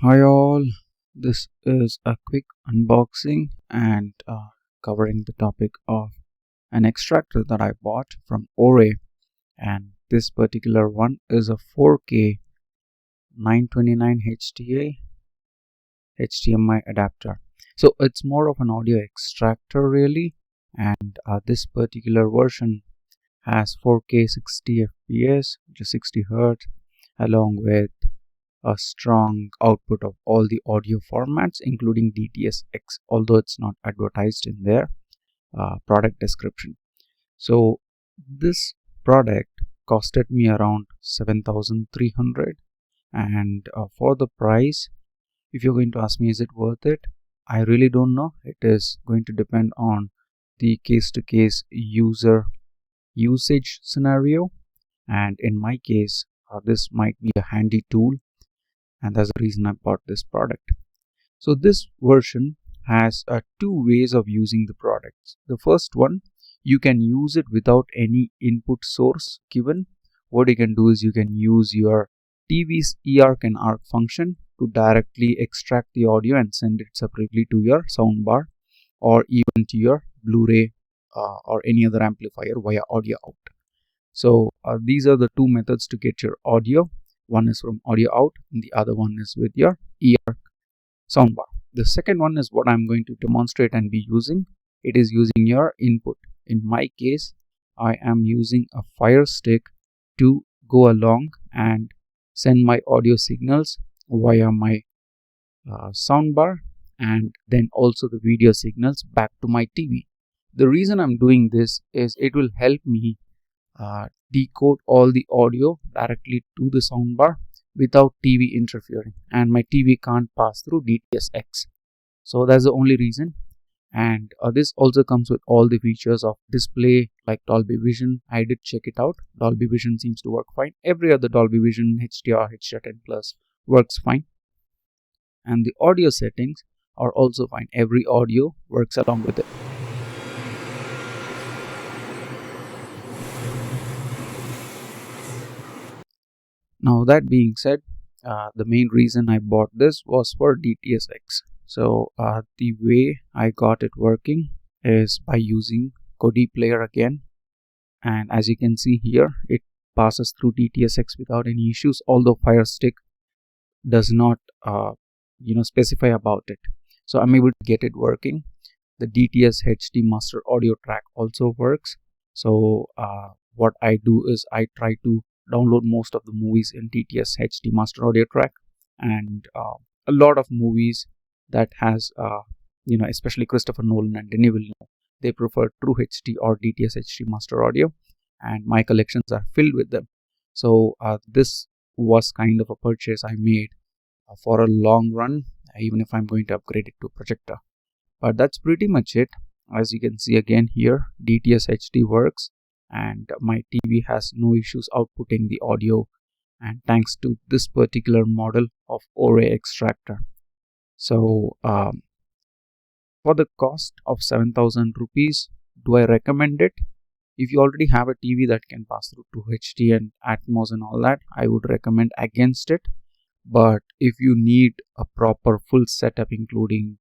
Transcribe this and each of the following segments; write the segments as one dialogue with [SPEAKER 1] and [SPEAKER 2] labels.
[SPEAKER 1] Hi all, this is a quick unboxing and covering the topic of an extractor that I bought from OREI, and this particular one is a 4K 929 HDA HDMI adapter. So it's more of an audio extractor really, and this particular version has 4K 60 FPS, which is 60 Hz, along with a strong output of all the audio formats including DTS-X, although it's not advertised in their product description. So this product costed me around 7,300, and for the price, if you're going to ask me is it worth it, I really don't know. It is going to depend on the case-to-case user usage scenario, and in my case this might be a handy tool, and that's the reason I bought this product. So this version has two ways of using the products. The first one, you can use it without any input source given. What you can do is you can use your TV's eARC and ARC function to directly extract the audio and send it separately to your soundbar or even to your Blu-ray or any other amplifier via audio out. So these are the two methods to get your audio. One is from audio out and the other one is with your eARC soundbar. The second one is what I'm going to demonstrate and be using. It is using your input. In my case, I am using a Fire Stick to go along and send my audio signals via my soundbar and then also the video signals back to my TV. The reason I'm doing this is it will help me decode all the audio directly to the soundbar without TV interfering, and my TV can't pass through DTS-X. So that's the only reason. And this also comes with all the features of display like Dolby Vision. I did check it out. Dolby Vision seems to work fine. Every other Dolby Vision, HDR, HDR10 Plus works fine. And the audio settings are also fine. Every audio works along with it. Now that being said, the main reason I bought this was for DTS-X. So the way I got it working is by using Kodi Player again, and as you can see here, it passes through DTS-X without any issues, although Fire Stick does not specify about it. So I'm able to get it working. The DTS-HD Master audio track also works. So what I do is I try to download most of the movies in DTS-HD Master audio track, and a lot of movies that has especially Christopher Nolan and Denis Villeneuve, they prefer TrueHD or DTS-HD Master audio, and my collections are filled with them. So this was kind of a purchase I made for a long run, even if I'm going to upgrade it to projector. But that's pretty much it. As you can see again here, DTS-HD works and my TV has no issues outputting the audio, and thanks to this particular model of OREI extractor. So for the cost of 7,000 rupees, do I recommend it? If you already have a TV that can pass through TrueHD and Atmos and all that, I would recommend against it. But if you need a proper full setup including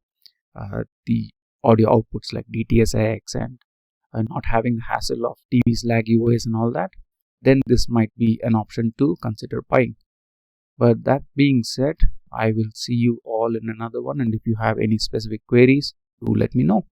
[SPEAKER 1] the audio outputs like DTS-X and not having the hassle of TV's laggy voice and all that, then this might be an option to consider buying. But that being said, I will see you all in another one, and if you have any specific queries, do let me know.